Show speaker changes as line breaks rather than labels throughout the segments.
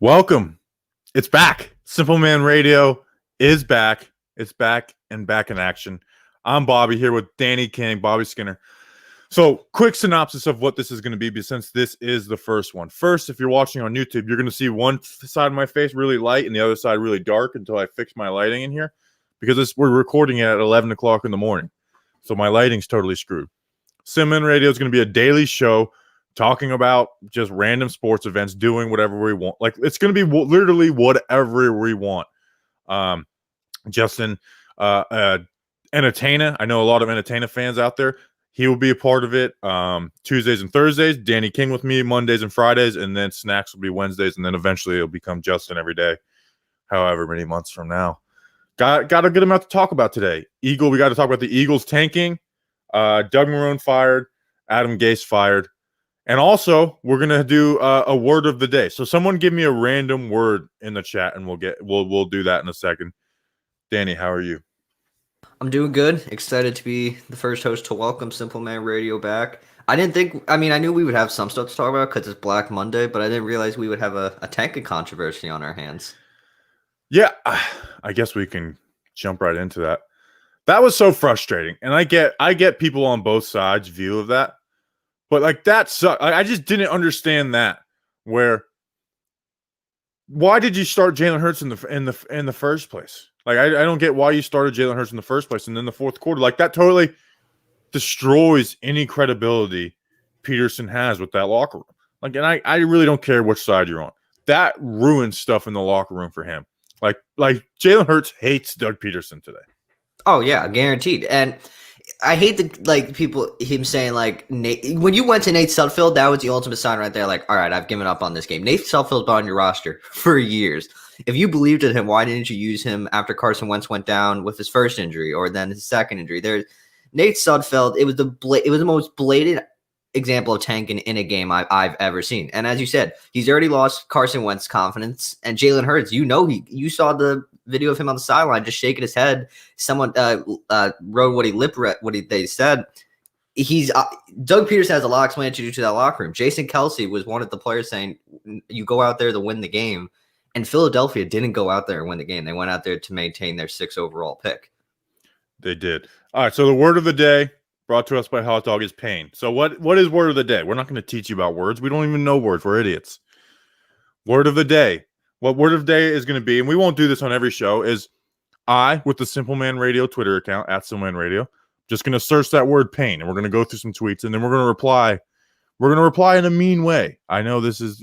Welcome. It's back. Simple Man Radio is back. It's back and back in action. I'm Bobby here with Danny King, Bobby Skinner. So, quick synopsis of what this is going to be since this is the first one. First, if you're watching on YouTube, you're going to see one side of my face really light and the other side really dark until I fix my lighting in here because we're recording it at 11 o'clock in the morning. So, my lighting's totally screwed. Simple Man Radio is going to be a daily show talking about just random sports events, doing whatever we want. Like, it's going to be literally whatever we want. Justin, Entertainer, I know a lot of Entertainer fans out there. He will be a part of it Tuesdays and Thursdays. Danny King with me Mondays and Fridays, and then Snacks will be Wednesdays, and then eventually it'll become Justin every day, however many months from now. Got a good amount to talk about today. We got to talk about the Eagles tanking. Doug Marrone fired. Adam Gase fired. And also, we're gonna do a word of the day. So someone give me a random word in the chat, and we'll do that in a second. Danny, how are you?
I'm doing good. Excited to be the first host to welcome Simple Man Radio back. I knew we would have some stuff to talk about because it's Black Monday, but I didn't realize we would have a tanking controversy on our hands.
Yeah, I guess we can jump right into that. That was so frustrating, and I get people on both sides' view of that. But like that sucked. I just didn't understand that. Why did you start Jalen Hurts in the first place? Like I don't get why you started Jalen Hurts in the first place, and then the fourth quarter, like that totally destroys any credibility Peterson has with that locker room. Like, and I really don't care which side you're on. That ruins stuff in the locker room for him. Like Jalen Hurts hates Doug Peterson today.
Oh yeah, guaranteed. And I hate him saying like Nate. When you went to Nate Sudfeld, that was the ultimate sign right there. Like, all right, I've given up on this game. Nate Sudfeld's been on your roster for years. If you believed in him, why didn't you use him after Carson Wentz went down with his first injury or then his second injury? There's Nate Sudfeld. It was the most blatant example of tanking in a game I've ever seen. And as you said, he's already lost Carson Wentz's confidence. And Jalen Hurts, you saw the video of him on the sideline just shaking his head. Someone wrote they said. Doug Peterson has a lot of explanation to that locker room. Jason Kelsey was one of the players saying, you go out there to win the game. And Philadelphia didn't go out there and win the game. They went out there to maintain their 6th overall pick.
They did. All right, so the word of the day brought to us by Hot Dog is pain. So what is word of the day? We're not going to teach you about words. We don't even know words. We're idiots. Word of the day. What word of the day is going to be, and we won't do this on every show, is I, with the Simple Man Radio Twitter account, @SimpleManRadio, just going to search that word pain, and we're going to go through some tweets, and then we're going to reply. We're going to reply in a mean way. I know this is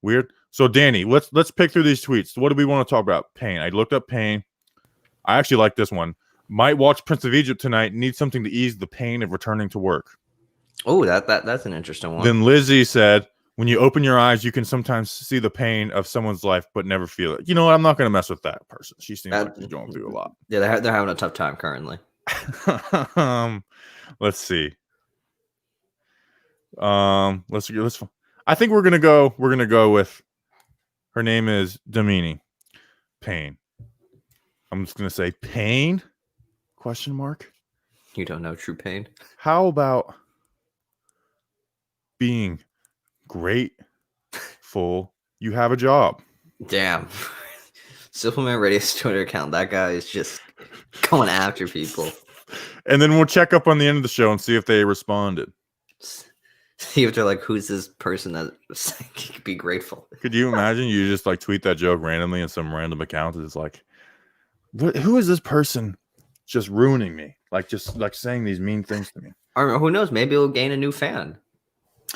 weird. So, Danny, let's pick through these tweets. What do we want to talk about? Pain. I looked up pain. I actually like this one. Might watch Prince of Egypt tonight. Need something to ease the pain of returning to work.
Oh, that's an interesting one.
Then Lizzie said, when you open your eyes, you can sometimes see the pain of someone's life, but never feel it. You know what? I'm not going to mess with that person. She seems like she's going through a lot.
Yeah, they're having a tough time currently.
Let's see. Let's. I think we're gonna go with. Her name is Domini. Pain. I'm just gonna say pain? Question mark.
You don't know true pain.
How about being grateful you have a job?
Damn. Simple Man Radio's Twitter account. That guy is just going after people.
And then we'll check up on the end of the show and see if they responded.
See if they're like, who's this person that could be grateful?
Could you imagine you just like tweet that joke randomly and some random account is like, who is this person just ruining me? Like just like saying these mean things to me.
Or who knows? Maybe it'll gain a new fan.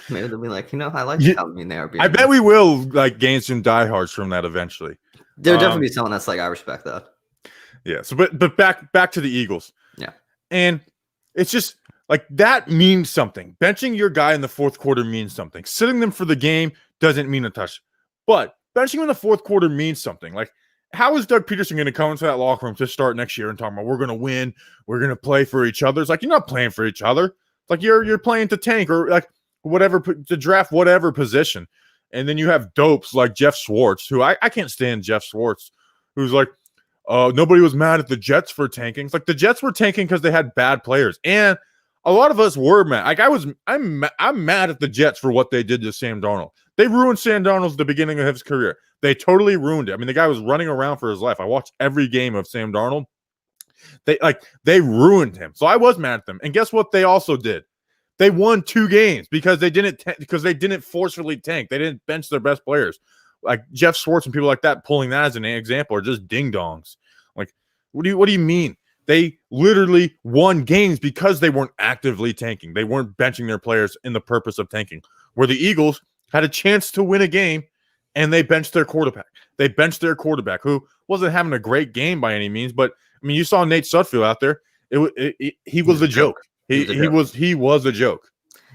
Maybe they'll be like, I like how mean they are.
I bet we will like gain some diehards from that eventually.
There'll definitely be someone that's like, I respect that.
Yeah. So, but back to the Eagles.
Yeah.
And it's just like that means something. Benching your guy in the fourth quarter means something. Sitting them for the game doesn't mean a touch. But benching him in the fourth quarter means something. Like, how is Doug Peterson going to come into that locker room to start next year and talk about we're going to win, we're going to play for each other? It's like you're not playing for each other. It's like you're playing to tank or like whatever to draft whatever position. And then you have dopes like Jeff Schwartz, who I can't stand Jeff Schwartz, who's like, nobody was mad at the Jets for tanking. It's like the Jets were tanking because they had bad players. And a lot of us were mad. Like I'm mad at the Jets for what they did to Sam Darnold. They ruined Sam Darnold at the beginning of his career. They totally ruined it. I mean, the guy was running around for his life. I watched every game of Sam Darnold. They ruined him. So I was mad at them. And guess what they also did? They won 2 games because they didn't forcefully tank. They didn't bench their best players. Like Jeff Schwartz and people like that, pulling that as an example, are just ding dongs. Like, what do you mean? They literally won games because they weren't actively tanking. They weren't benching their players in the purpose of tanking. Where the Eagles had a chance to win a game and they benched their quarterback. They benched their quarterback, who wasn't having a great game by any means, but I mean, you saw Nate Sudfeld out there. He was a joke. He was a joke.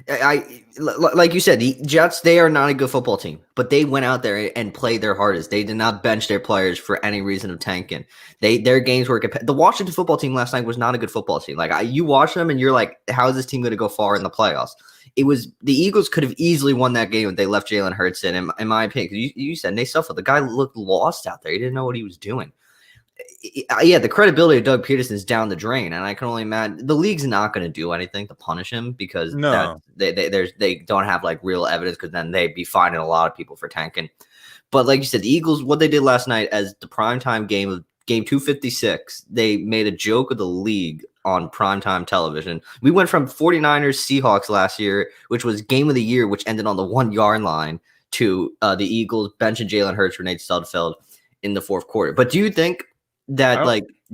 Like you said, the Jets, they are not a good football team, but they went out there and played their hardest. They did not bench their players for any reason of tanking. Their games were the Washington football team last night was not a good football team. Like you watch them and you're like, how is this team going to go far in the playoffs? It was the Eagles could have easily won that game if they left Jalen Hurts in my opinion. You said Nate Sudfeld, the guy looked lost out there. He didn't know what he was doing. Yeah, the credibility of Doug Peterson is down the drain, and I can only imagine the league's not going to do anything to punish him because they don't have like real evidence, because then they'd be fining a lot of people for tanking. But like you said, the Eagles, what they did last night as the primetime game of game 256, they made a joke of the league on primetime television. We went from 49ers Seahawks last year, which was game of the year, which ended on the 1-yard line, to the Eagles benching Jalen Hurts for Nate Sudfeld in the fourth quarter. But do you think that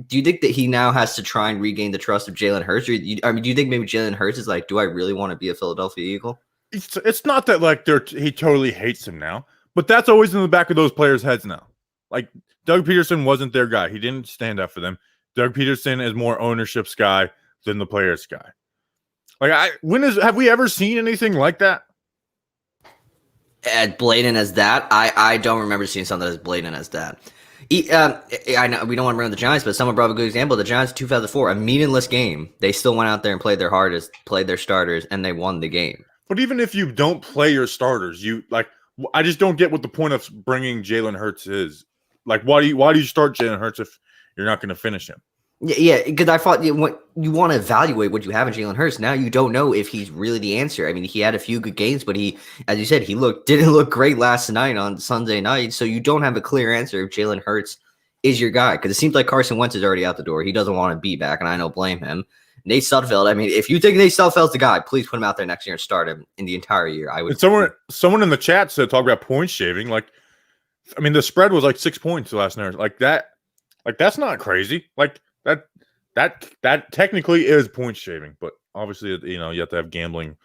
do you think that he now has to try and regain the trust of Jalen Hurts? Or do you think maybe Jalen Hurts is like, do I really want to be a Philadelphia Eagle?
It's not that like he totally hates him now, but that's always in the back of those players' heads now. Like Doug Peterson wasn't their guy. He didn't stand up for them. Doug Peterson is more ownership's guy than the players' guy. Like have we ever seen anything like that?
As blatant as that? I don't remember seeing something as blatant as that. I know we don't want to run the Giants, but someone brought up a good example. The Giants 2004, a meaningless game. They still went out there and played their hardest, played their starters, and they won the game.
But even if you don't play your starters, I just don't get what the point of bringing Jalen Hurts is. Like, why do you start Jalen Hurts if you're not going to finish him?
Yeah, because I thought you want to evaluate what you have in Jalen Hurts. Now you don't know if he's really the answer. I mean, he had a few good games, but he, as you said, didn't look great last night on Sunday night. So you don't have a clear answer if Jalen Hurts is your guy, because it seems like Carson Wentz is already out the door. He doesn't want to be back, and I don't blame him. Nate Sudfeld, I mean, if you think Nate Sudfeld's the guy, please put him out there next year and start him in the entire year. I would.
And someone in the chat said talk about point shaving. Like, I mean, the spread was like 6 points last night. Like that. Like that's not crazy. Like that technically is point shaving, but obviously, you have to have gambling,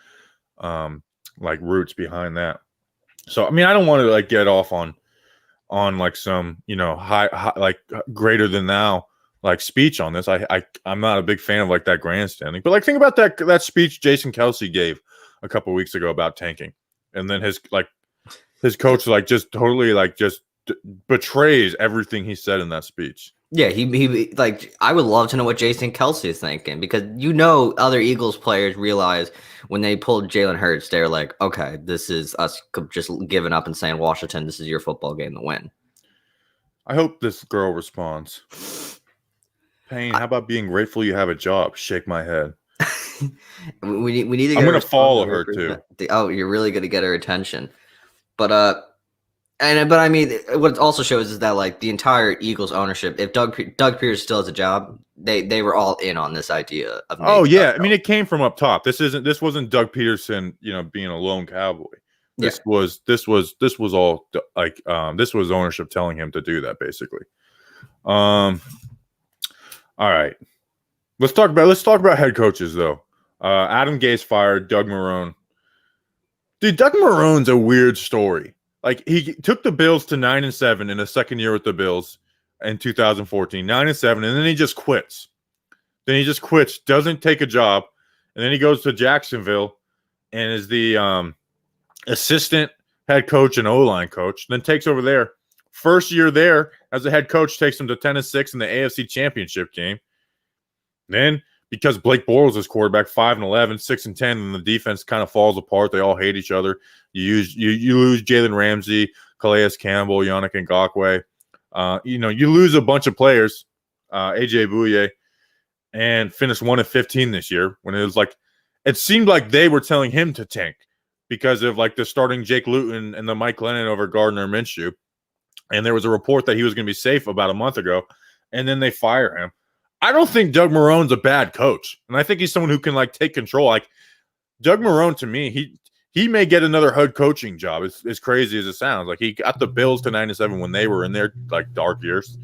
like roots behind that. So, I mean, I don't want to like get off on like some, high like greater than thou like speech on this. I'm not a big fan of like that grandstanding, but like think about that speech Jason Kelsey gave a couple weeks ago about tanking, and then his coach like just totally like just betrays everything he said in that speech.
Yeah, he like I would love to know what Jason Kelsey is thinking, because other Eagles players realize when they pulled Jalen Hurts, they're like, okay, this is us just giving up and saying, Washington, this is your football game to win.
I hope this girl responds. Payne, how about being grateful you have a job? Shake my head.
we need to get
I'm going to follow her too.
Oh, you're really going to get her attention. But I mean, what it also shows is that like the entire Eagles ownership, if Doug Peterson still has a job, they were all in on this idea of.
Oh yeah, I mean, it came from up top. This wasn't Doug Peterson, being a lone cowboy. This was all like this was ownership telling him to do that, basically. All right, let's talk about head coaches though. Adam Gase fired Doug Marrone. Dude, Doug Marrone's a weird story. Like, he took the Bills to 9-7 in his second year with the Bills in 2014, 9-7, and then he just quits. Doesn't take a job, and then he goes to Jacksonville and is the assistant head coach and O-line coach, then takes over there. First year there as a head coach takes him to 10-6 in the AFC Championship game. Then, because Blake Bortles is quarterback, 5-11, 6-10, and the defense kind of falls apart. They all hate each other. You lose Jalen Ramsey, Calais Campbell, Yannick Ngakoue. You lose a bunch of players, AJ Bouye, and finished 1-15 this year. When it was like, it seemed like they were telling him to tank. because of like the starting Jake Luton and the Mike Lennon over Gardner Minshew. And there was a report that he was going to be safe about a month ago, and then they fire him. I don't think Doug Marrone's a bad coach, and I think he's someone who can like take control. Like Doug Marrone, to me, he may get another head coaching job. As crazy as it sounds, like he got the Bills to 9-7 when they were in their like dark years,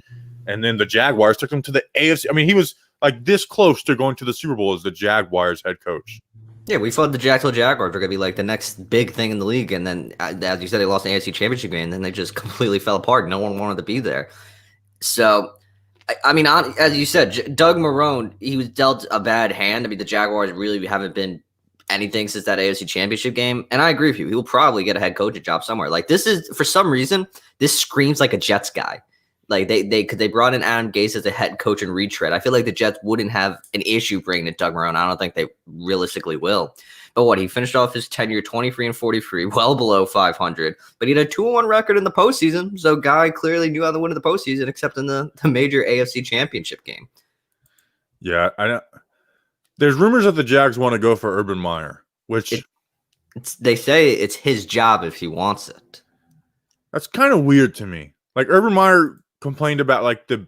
and then the Jaguars took them to the AFC. I mean, he was like this close to going to the Super Bowl as the Jaguars head coach.
Yeah, we thought the Jacksonville Jaguars were going to be like the next big thing in the league, and then, as you said, they lost the AFC Championship game, and then they just completely fell apart. No one wanted to be there. So, I mean, as you said, Doug Marrone, he was dealt a bad hand. I mean, the Jaguars really haven't been anything since that AFC Championship game, and I agree with you. He will probably get a head coaching job somewhere. Like, this is, for some reason, this screams like a Jets guy. Like, they brought in Adam Gase as a head coach and retread. I feel like the Jets wouldn't have an issue bringing in Doug Marrone. I don't think they realistically will. But what, he finished off his tenure 23-43, well below 500. But he had a 2-1 record in the postseason. So Guy clearly knew how to win in the postseason, except in the major AFC Championship game.
Yeah, I know. There's rumors that the Jags want to go for Urban Meyer, which
they say it's his job if he wants it.
That's kind of weird to me. Like Urban Meyer complained about like the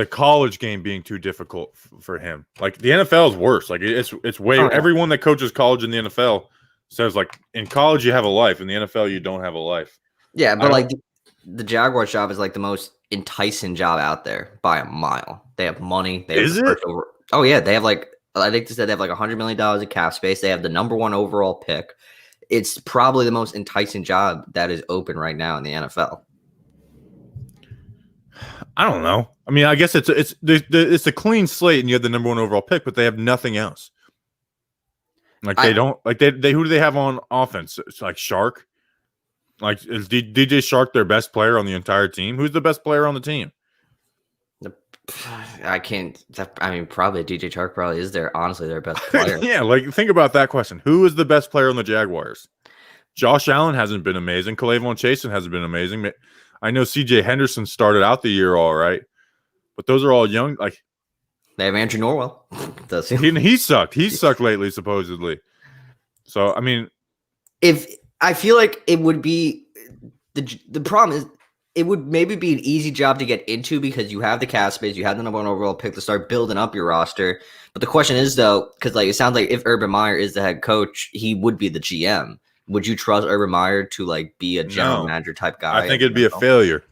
college game being too difficult for him. Like the NFL is worse. Like it's way everyone that coaches college in the NFL says like in college you have a life, in the NFL you don't have a life.
Yeah, but like the Jaguars job is like the most enticing job out there by a mile. They have money.
Is it?
Oh yeah, they have like, I think they said they have like $100 million in cap space. They have the number 1 overall pick. It's probably the most enticing job that is open right now in the NFL.
I don't know. I mean, I guess it's a clean slate, and you have the number 1 overall pick, but they have nothing else. Like they don't like they who do they have on offense? It's like Shark. Like is DJ Shark their best player on the entire team? Who's the best player on the team?
I can't. I mean, probably DJ Chark probably is honestly their best player.
Yeah, like think about that question. Who is the best player on the Jaguars? Josh Allen hasn't been amazing. K'Lavon Chasen hasn't been amazing. I know CJ Henderson started out the year all right, but those are all young. Like
they have Andrew Norwell.
He sucked. He sucked lately, supposedly. So I mean,
if I feel like it would be the problem is, it would maybe be an easy job to get into because you have the cap space, you have the number 1 overall pick to start building up your roster. But the question is though, because like it sounds like if Urban Meyer is the head coach, he would be the GM. Would you trust Urban Meyer to like be a general manager type guy?
I think it'd be a failure.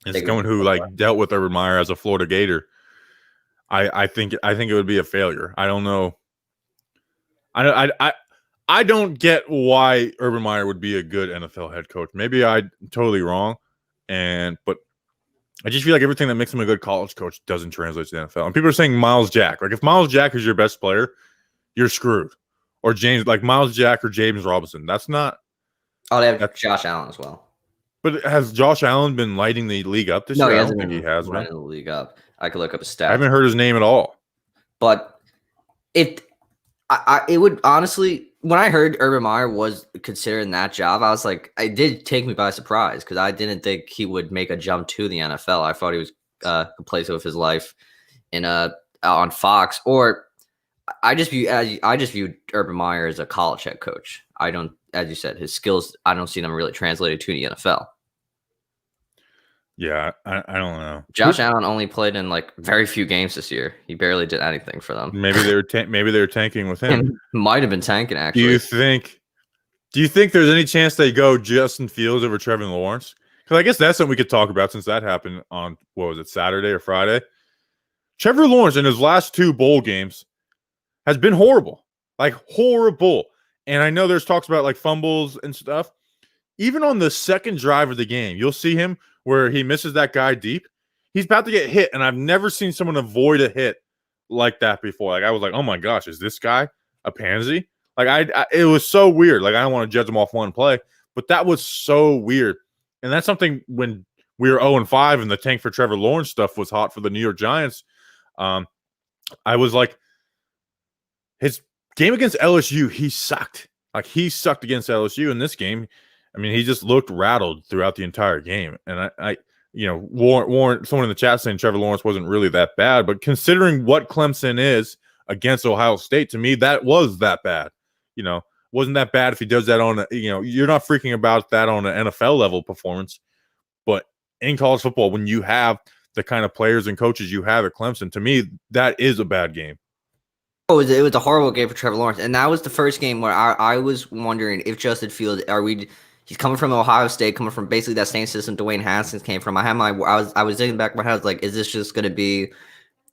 As someone who like dealt with Urban Meyer as a Florida Gator, I think it would be a failure. I don't know. I don't get why Urban Meyer would be a good NFL head coach. Maybe I'm totally wrong. But I just feel like everything that makes him a good college coach doesn't translate to the NFL. And people are saying Miles Jack. Like if Miles Jack is your best player, you're screwed. Or Miles Jack or James Robinson. That's not.
Oh, they have Josh Allen as well.
But has Josh Allen been lighting the league up this year?
No,
I don't think he has been.
The league up. I could look up a stat.
I haven't heard his name at all.
But it would honestly, when I heard Urban Meyer was considering that job, I was like, it did take me by surprise because I didn't think he would make a jump to the NFL. I thought he was complacent with his life on Fox, or I just viewed Urban Meyer as a college head coach. I don't, as you said, his skills, I don't see them really translated to the NFL.
Yeah, I don't know.
Josh Allen only played in like very few games this year. He barely did anything for them.
Maybe they were tanking with him.
Might have been tanking actually.
Do you think there's any chance they go Justin Fields over Trevor Lawrence? Because I guess that's something we could talk about since that happened on Saturday or Friday. Trevor Lawrence in his last 2 bowl games has been horrible. Like horrible. And I know there's talks about like fumbles and stuff. Even on the second drive of the game, you'll see him where he misses that guy deep. He's about to get hit, and I've never seen someone avoid a hit like that before. Like I was like, oh my gosh, is this guy a pansy? Like it was so weird. Like I don't want to judge him off one play, but that was so weird. And that's something when we were 0-5 and the tank for Trevor Lawrence stuff was hot for the New York Giants. I was like, his game against LSU, he sucked. Like he sucked against LSU in this game. I mean, he just looked rattled throughout the entire game. And I Warren, someone in the chat saying Trevor Lawrence wasn't really that bad, but considering what Clemson is against Ohio State, to me, that was that bad. Wasn't that bad if he does that on, you're not freaking about that on an NFL level performance. But in college football, when you have the kind of players and coaches you have at Clemson, to me, that is a bad game.
Oh, it was a horrible game for Trevor Lawrence, and that was the first game where I was wondering if Justin Fields he's coming from Ohio State, coming from basically that same system Dwayne Haskins came from. I was thinking back in my head, I was like, is this just going to be?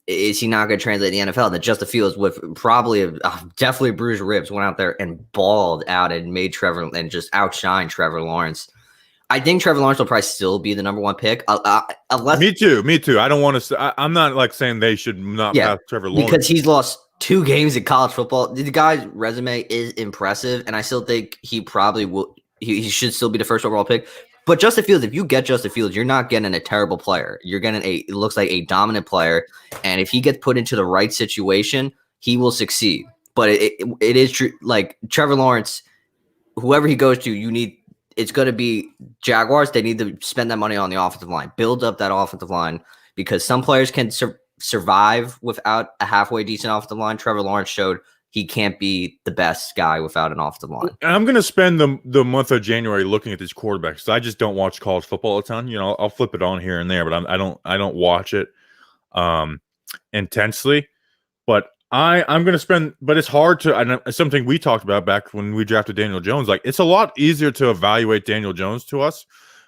Is he not going to translate the NFL? That Justin Fields, with probably definitely bruised ribs, went out there and balled out and made Trevor and just outshined Trevor Lawrence. I think Trevor Lawrence will probably still be the number one pick. Unless
Me too. I don't want to. I'm not like saying they should not pass Trevor Lawrence
because he's lost 2 games in college football. The guy's resume is impressive, and I still think he probably will. He should still be the first overall pick. But Justin Fields, if you get Justin Fields, you're not getting a terrible player. You're getting it looks like a dominant player, and if he gets put into the right situation, he will succeed. But it is true. Like Trevor Lawrence, whoever he goes to, it's going to be Jaguars. They need to spend that money on the offensive line, build up that offensive line, because some players can survive without a halfway decent offensive line. Trevor Lawrence showed he can't be the best guy without an offensive line.
And I'm going to spend the month of January looking at these quarterbacks. I just don't watch college football a ton. I'll flip it on here and there, but I don't watch it intensely. But I'm going to spend. But it's hard to. And it's something we talked about back when we drafted Daniel Jones. Like, it's a lot easier to evaluate Daniel Jones to us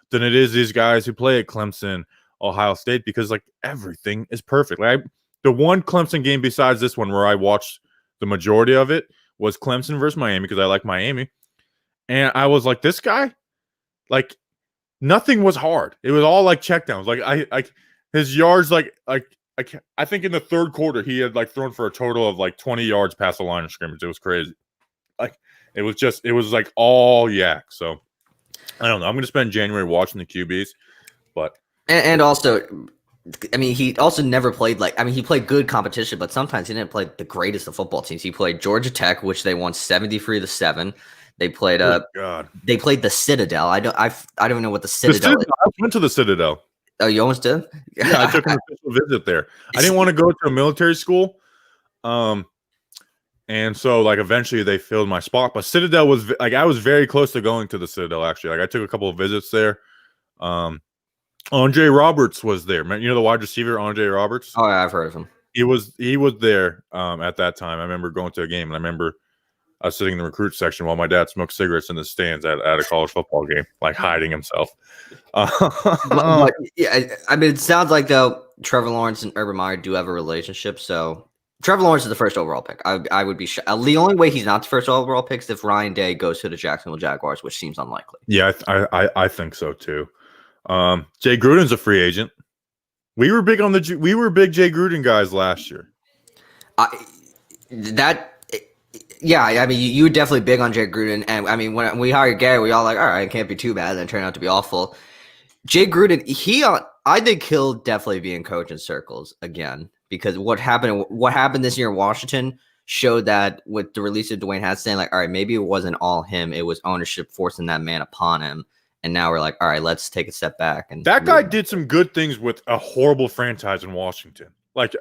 than it is these guys who play at Clemson, Ohio State, because like everything is perfect. Like the one Clemson game besides this one where I watched the majority of it was Clemson versus Miami, because I like Miami. And I was like, this guy, like nothing was hard. It was all like checkdowns. Like his yards, I think in the third quarter, he had like thrown for a total of like 20 yards past the line of scrimmage. It was crazy. Like it was like all yak. So I don't know. I'm going to spend January watching the QBs, but.
And also, I mean, he also never played he played good competition, but sometimes he didn't play the greatest of football teams. He played Georgia Tech, which they won 73-7. They played they played the Citadel. I don't even know what the Citadel is.
I went to the Citadel.
Oh, you almost did?
Yeah, I took an official visit there. I didn't want to go to a military school. And so like eventually they filled my spot. But Citadel was like, I was very close to going to the Citadel actually. Like I took a couple of visits there. Andre Roberts was there. The wide receiver, Andre Roberts?
Oh, yeah, I've heard of him.
He was there at that time. I remember going to a game, and I remember I was sitting in the recruit section while my dad smoked cigarettes in the stands at a college football game, like hiding himself.
Yeah, I mean, it sounds like though Trevor Lawrence and Urban Meyer do have a relationship. So Trevor Lawrence is the first overall pick. I would be the only way he's not the first overall pick is if Ryan Day goes to the Jacksonville Jaguars, which seems unlikely.
Yeah, I think so too. Jay Gruden's a free agent. We were big Jay Gruden guys last year.
Yeah, I mean, you were definitely big on Jay Gruden, and I mean, when we hired Gary, we all like, all right, it can't be too bad. Then it turned out to be awful. Jay Gruden, I think he'll definitely be in coaching circles again, because what happened this year in Washington showed that with the release of Dwayne Haskins, saying like, all right, maybe it wasn't all him; it was ownership forcing that man upon him. And now we're like, all right, let's take a step back. And
that guy did some good things with a horrible franchise in Washington. Like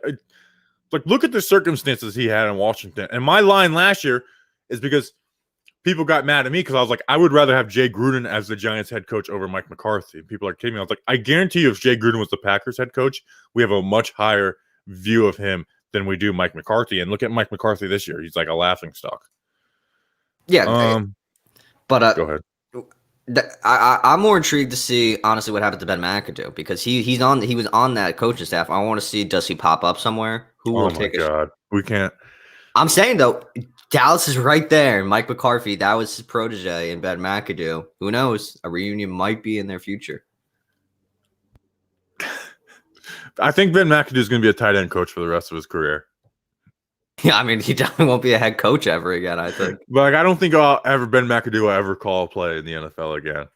look at the circumstances he had in Washington. And my line last year is because people got mad at me because I was like, I would rather have Jay Gruden as the Giants head coach over Mike McCarthy. And people are kidding me. I was like, I guarantee you if Jay Gruden was the Packers head coach, we have a much higher view of him than we do Mike McCarthy. And look at Mike McCarthy this year. He's like a laughingstock.
Yeah.
But go ahead.
I'm more intrigued to see honestly what happened to Ben McAdoo, because he was on that coaching staff. I want to see, does he pop up somewhere? Who will take
God, we can't.
I'm saying though, Dallas is right there. Mike McCarthy, that was his protege, and Ben McAdoo. Who knows? A reunion might be in their future.
I think Ben McAdoo is going to be a tight end coach for the rest of his career.
Yeah, I mean, he definitely won't be a head coach ever again, I think.
But I don't think Ben McAdoo will ever call a play in the NFL again.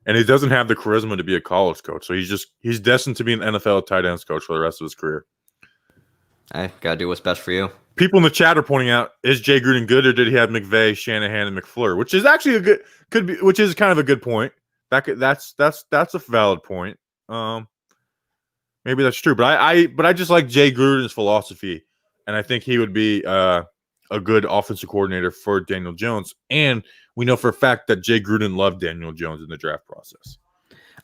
And he doesn't have the charisma to be a college coach. So he's destined to be an NFL tight ends coach for the rest of his career.
Hey, gotta do what's best for you.
People in the chat are pointing out, is Jay Gruden good, or did he have McVay, Shanahan, and McFleur? Which is actually which is kind of a good point. That's a valid point. Maybe that's true. But I just like Jay Gruden's philosophy and I think he would be a good offensive coordinator for Daniel Jones. And we know for a fact that Jay Gruden loved Daniel Jones in the draft process.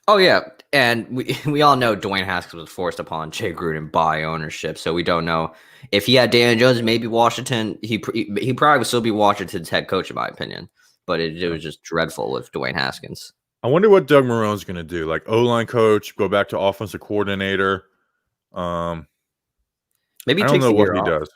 Oh yeah, and we all know Dwayne Haskins was forced upon Jay Gruden by ownership, so we don't know if he had Daniel Jones. Maybe Washington, he probably would still be Washington's head coach, in my opinion. But it was just dreadful with Dwayne Haskins.
I wonder what Doug Marrone's going to do. Like O-line coach, go back to offensive coordinator.
Maybe
I don't know what he does.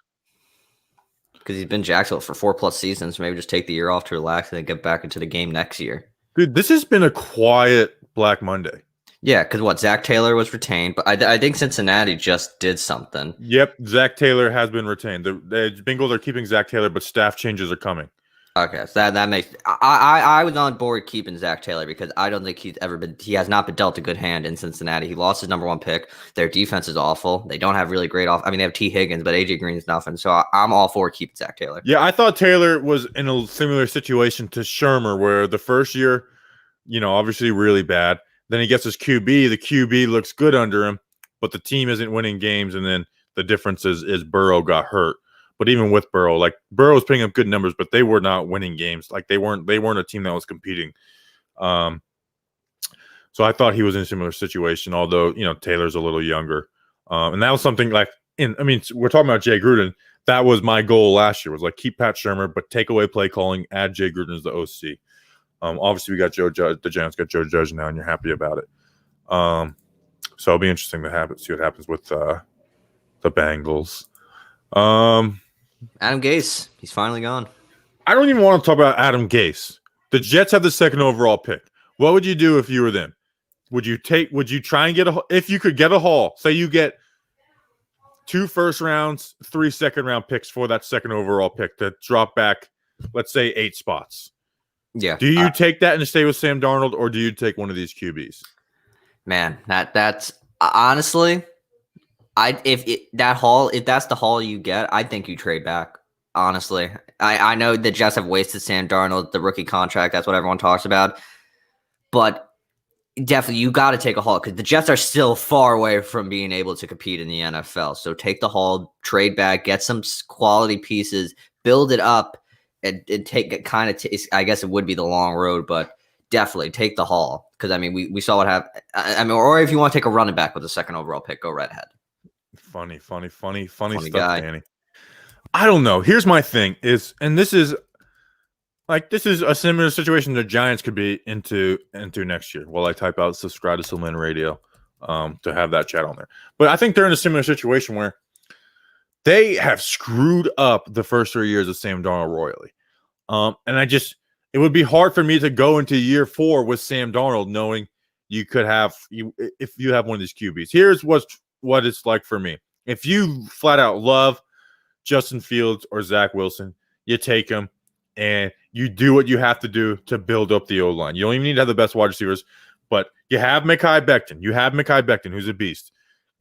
Because he's been Jacksonville for 4+ seasons. Maybe just take the year off to relax and then get back into the game next year.
Dude, this has been a quiet Black Monday.
Yeah, because Zach Taylor was retained, but I think Cincinnati just did something.
Yep, Zach Taylor has been retained. The Bengals are keeping Zach Taylor, but staff changes are coming.
Okay, so that makes I was on board keeping Zach Taylor because I don't think he has not been dealt a good hand in Cincinnati. He lost his #1 pick. Their defense is awful. They don't have really great I mean, they have T. Higgins, but AJ Green's nothing. So I'm all for keeping Zach Taylor.
Yeah, I thought Taylor was in a similar situation to Shermer, where the first year, obviously really bad. Then he gets his QB. The QB looks good under him, but the team isn't winning games. And then the difference is Burrow got hurt. But even with Burrow, like Burrow was putting up good numbers, but they were not winning games. Like they weren't a team that was competing. So I thought he was in a similar situation, although Taylor's a little younger. And that was something we're talking about Jay Gruden. That was my goal last year, was like keep Pat Shurmur, but take away play calling, add Jay Gruden as the OC. Obviously we got Joe Judge, the Giants got Joe Judge now, and you're happy about it. So it'll be interesting to see what happens with the Bengals.
Adam Gase, he's finally gone.
I don't even want to talk about Adam Gase. The Jets have the 2nd overall pick. What would you do if you were them? Would you try and get if you could get a haul, say you get 2 first rounds, 3 second-round picks for that 2nd overall pick to drop back, let's say 8 spots.
Yeah.
Do you take that and stay with Sam Darnold, or do you take one of these QBs?
Man, that's honestly, if that's the haul you get, I think you trade back. Honestly, I know the Jets have wasted Sam Darnold, the rookie contract. That's what everyone talks about. But definitely, you got to take a haul because the Jets are still far away from being able to compete in the NFL. So take the haul, trade back, get some quality pieces, build it up, and take it kind of. I guess it would be the long road, but definitely take the haul because we saw what happened. Or if you want to take a running back with the 2nd overall pick, go right ahead.
Funny stuff,
guy.
Danny. I don't know. Here's my thing this is a similar situation the Giants could be into next year. While I type out subscribe to Silman Radio to have that chat on there. But I think they're in a similar situation where they have screwed up the first 3 years of Sam Darnold royally. And it would be hard for me to go into year 4 with Sam Darnold knowing you could have if you have one of these QBs. Here's what it's like for me. If you flat out love Justin Fields or Zach Wilson, you take them and you do what you have to do to build up the O-line. You don't even need to have the best wide receivers, but you have Mekhi Becton. Who's a beast.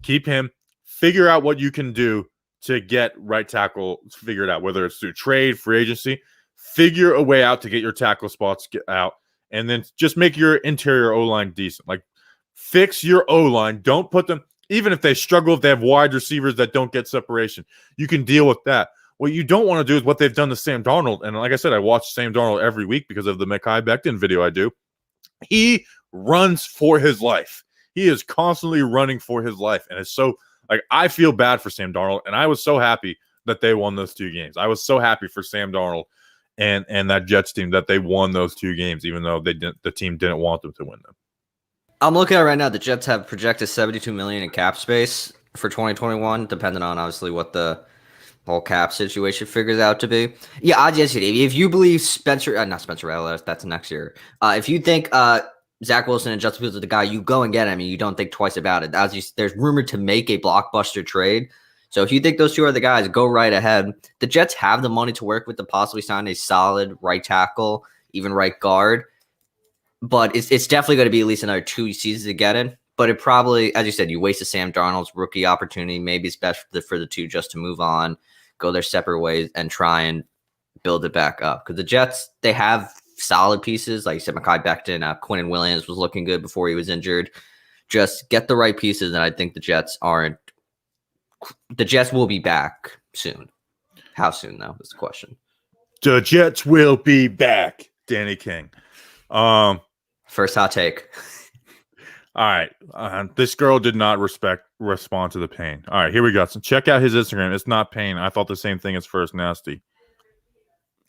Keep him. Figure out what you can do to get right tackle figured out, whether it's through trade, free agency. Figure a way out to get your tackle spots out, and then just make your interior O-line decent. Like, fix your O-line. Don't put them, even if they struggle, if they have wide receivers that don't get separation, you can deal with that. What you don't want to do is what they've done to Sam Darnold. And like I said, I watch Sam Darnold every week because of the Mekhi Becton video I do. He runs for his life. He is constantly running for his life. And it's so, I feel bad for Sam Darnold. And I was so happy that they won those 2 games. I was so happy for Sam Darnold and that Jets team that they won those 2 games, even though the team didn't want them to win them.
I'm looking at it right now. The Jets have projected $72 million in cap space for 2021, depending on obviously what the whole cap situation figures out to be. Yeah, if you believe not Spencer Rattler, that's next year. If you think Zach Wilson and Justin Fields are the guy, you go and get him. You don't think twice about it. There's rumored to make a blockbuster trade. So if you think those 2 are the guys, go right ahead. The Jets have the money to work with to possibly sign a solid right tackle, even right guard. But it's definitely going to be at least another 2 seasons to get in. But it probably, as you said, you wasted Sam Darnold's rookie opportunity. Maybe it's best for the 2 just to move on, go their separate ways, and try and build it back up. Because the Jets, they have solid pieces. Like you said, Mekhi Becton, Quinnen Williams was looking good before he was injured. Just get the right pieces, and I think the Jets will be back soon. How soon, though, is the question.
The Jets will be back. Danny King.
First hot take.
All right. This girl did not respond to the pain. All right, here we go. So check out his Instagram. It's not pain. I thought the same thing as first nasty.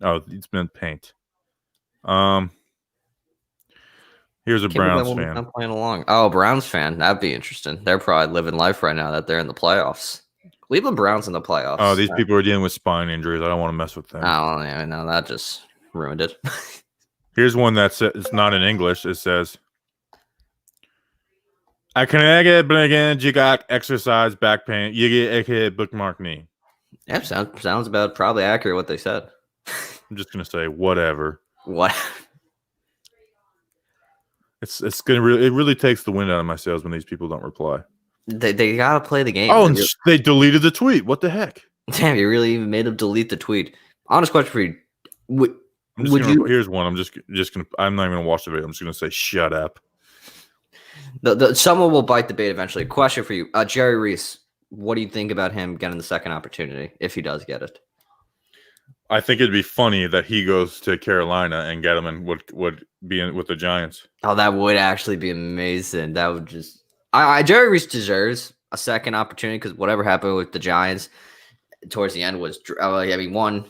Oh, it's been paint. Here's a Browns fan.
I'm playing along. Oh, Browns fan. That'd be interesting. They're probably living life right now that they're in the playoffs. Cleveland Browns in the playoffs.
Oh, these people are dealing with spine injuries. I don't want to mess with them.
Oh, yeah, no, that just ruined it.
Here's one that's it's not in English. It says, I can get again. You got exercise back pain. You get a bookmark knee.
Yeah, sounds about probably accurate what they said.
I'm just gonna say whatever.
What?
It's gonna really it really takes the wind out of my sails when these people don't reply.
They gotta play the game.
Oh, and they deleted the tweet. What the heck?
Damn, you really even made them delete the tweet. Honest question for you:
Here's one. I'm just gonna. I'm not even gonna watch the video. I'm just gonna say, shut up.
Someone will bite the bait eventually. Question for you, Jerry Reese. What do you think about him getting the second opportunity if he does get it?
I think it'd be funny that he goes to Carolina and Gettleman would be in with the Giants.
Oh, that would actually be amazing. That would just. Jerry Reese deserves a second opportunity because whatever happened with the Giants towards the end was. I mean, one.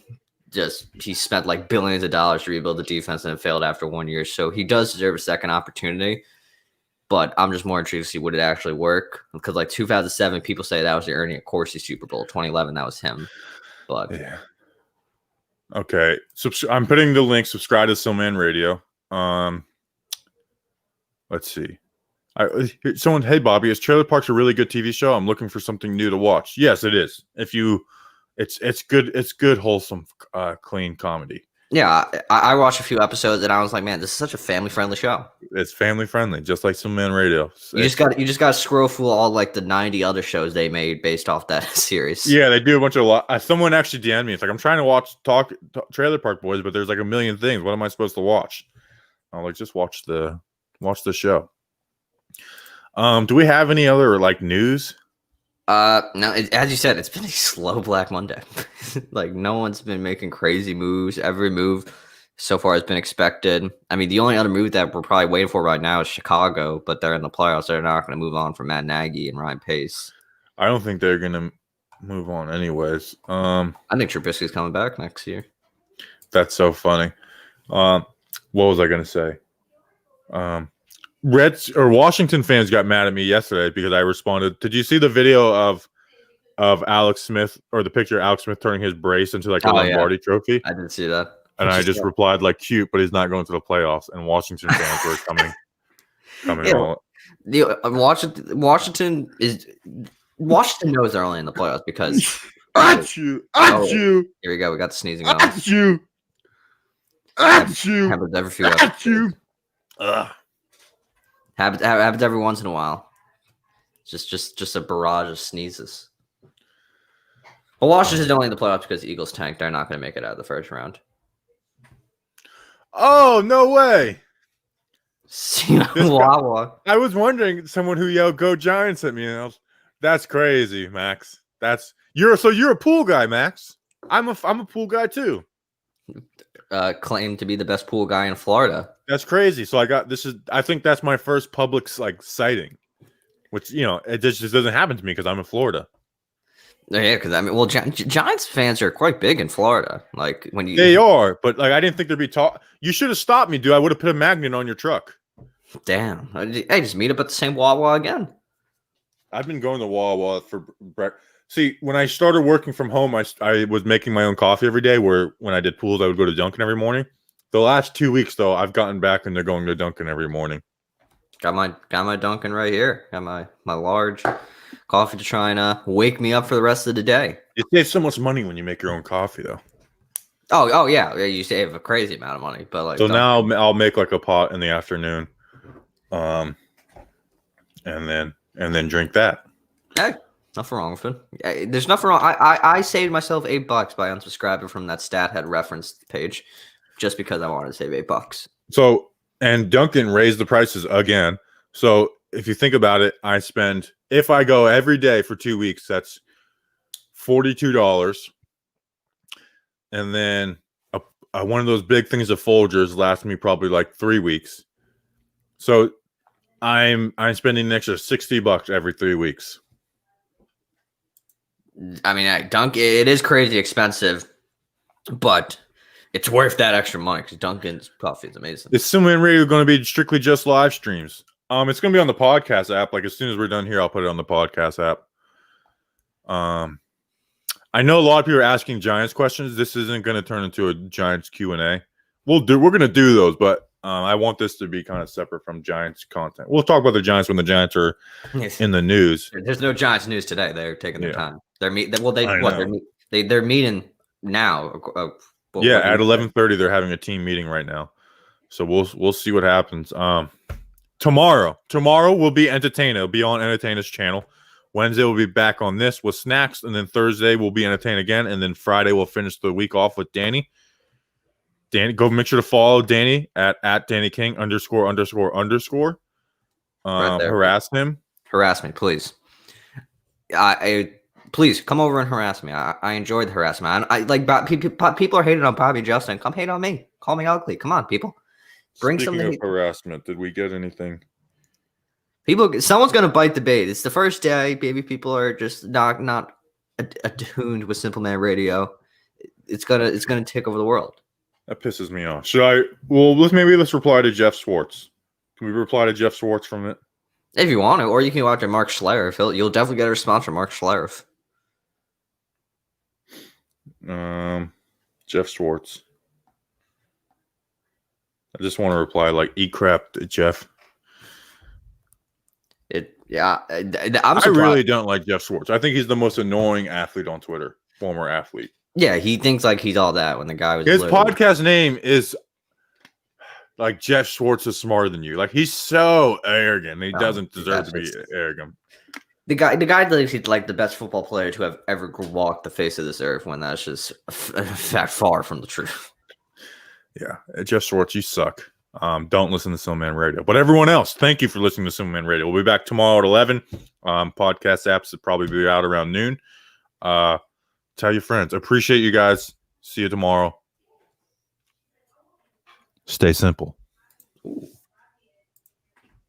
Just he spent like billions of dollars to rebuild the defense and it failed after 1 year. So he does deserve a second opportunity. But I'm just more intrigued to see would it actually work. Because like 2007, people say that was the Ernie Accorsi Super Bowl. 2011, that was him. But
yeah. Okay. I'm putting the link. Subscribe to Stillman Radio. Let's see. Hey Bobby, is Trailer Parks a really good TV show? I'm looking for something new to watch. Yes, it is. It's good. It's good, wholesome, clean comedy.
Yeah, I watched a few episodes and I was like, man, this is such a family friendly show.
It's family friendly, just like Stillman Radio.
You just got to scroll through all like the 90 other shows they made based off that series.
Yeah, they do a bunch of someone actually DM'd me. It's like I'm trying to watch talk Trailer Park Boys, but there's like a million things. What am I supposed to watch? I'm like, just watch the show. Do we have any other like news?
No, as you said, it's been a slow Black Monday. Like no one's been making crazy moves. Every move so far has been expected. I mean, the only other move that we're probably waiting for right now is Chicago, but they're in the playoffs. They're not going to move on from Matt Nagy and Ryan Pace. I
don't think they're going to move on anyways.
I think Trubisky's coming back next year.
That's so funny. What was I going to say? Washington fans got mad at me yesterday because I responded. Did you see the video of Alex Smith or the picture of Alex Smith turning his brace into like a Lombardi trophy?
I didn't see that.
And I just replied like, cute, but he's not going to the playoffs. And Washington fans were coming
yeah, Washington knows they're only in the playoffs because
you.
Here we go. We got the sneezing going. Happens every few episodes. Happens every once in a while. Just a barrage of sneezes. Well, Washington's only in the playoffs because the Eagles tanked. They're not going to make it out of the first round.
Oh, no way.
Wawa.
I was wondering, someone who yelled "Go Giants" at me. That's crazy, Max. You're a pool guy, Max. I'm a pool guy too.
Claimed to be the best pool guy in Florida.
That's crazy. So I think that's my first public sighting, which it just doesn't happen to me because I'm in Florida.
Yeah, because I mean, Giants fans are quite big in Florida. Like
they are, but like I didn't think there'd be talk. You should have stopped me, dude. I would have put a magnet on your truck.
Damn. Hey, just meet up at the same Wawa again.
I've been going to Wawa for breakfast. See, when I started working from home, I was making my own coffee every day. Where when I did pools, I would go to Dunkin' every morning. The last 2 weeks, though, I've gotten back into going to Dunkin' every morning.
Got my Dunkin' right here. Got my large coffee to try and wake me up for the rest of the day.
You save so much money when you make your own coffee, though.
Oh yeah, you save a crazy amount of money. But
so now I'll make like a pot in the afternoon, and then drink that.
Hey, nothing wrong with it. There's nothing wrong. I saved myself $8 by unsubscribing from that stat head reference page, just because I wanted to save $8.
So and Dunkin' raised the prices again. So if you think about it, if I go every day for 2 weeks, that's $42. And then one of those big things of Folgers lasts me probably like 3 weeks. So I'm spending an extra $60 every 3 weeks.
I mean, Dunk, it is crazy expensive, but it's worth that extra money because Dunkin's coffee is amazing.
Is Simon Radio going to be strictly just live streams? It's going to be on the podcast app. Like as soon as we're done here, I'll put it on the podcast app. I know a lot of people are asking Giants questions. This isn't going to turn into a Giants Q&A. We're going to do those, but I want this to be kind of separate from Giants content. We'll talk about the Giants when the Giants are in the news.
There's no Giants news today. They're taking their time. They're meeting now.
At 11:30 they're having a team meeting right now. So we'll see what happens. Tomorrow will be Entertain. It'll be on Entertainer's channel. Wednesday we'll be back on this with Snacks, and then Thursday we'll be Entertain again, and then Friday we'll finish the week off with Danny. Danny, go make sure to follow Danny at Danny King ____.
Right
harass him.
Harass me, please. Please come over and harass me. I enjoy the harassment. I like people are hating on Bobby Justin. Come hate on me. Call me ugly. Come on, people. Bring
Speaking
some
of harassment. Did we get anything?
Someone's gonna bite the bait. It's the first day. Maybe people are just not attuned with Simple Man Radio. It's gonna take over the world.
That pisses me off. Should I? Well, let's reply to Jeff Schwartz. Can we reply to Jeff Schwartz from it?
If you want to, or you can watch Mark Schlereth. You'll definitely get a response from Mark Schlereth.
Jeff Schwartz. I just want to reply like "eat crap," to Jeff.
I
really don't like Jeff Schwartz. I think he's the most annoying athlete on Twitter. Former athlete.
Yeah, he thinks like he's all that when the guy was.
His podcast name is like Jeff Schwartz is smarter than you. Like he's so arrogant. He doesn't deserve to be arrogant.
The guy thinks he's like the best football player to have ever walked the face of this earth. When that's just far from the truth.
Yeah, Jeff Schwartz, you suck. Don't listen to Simple Radio. But everyone else, thank you for listening to Simple Radio. We'll be back tomorrow at 11. Podcast apps will probably be out around noon. Tell your friends. Appreciate you guys. See you tomorrow. Stay simple.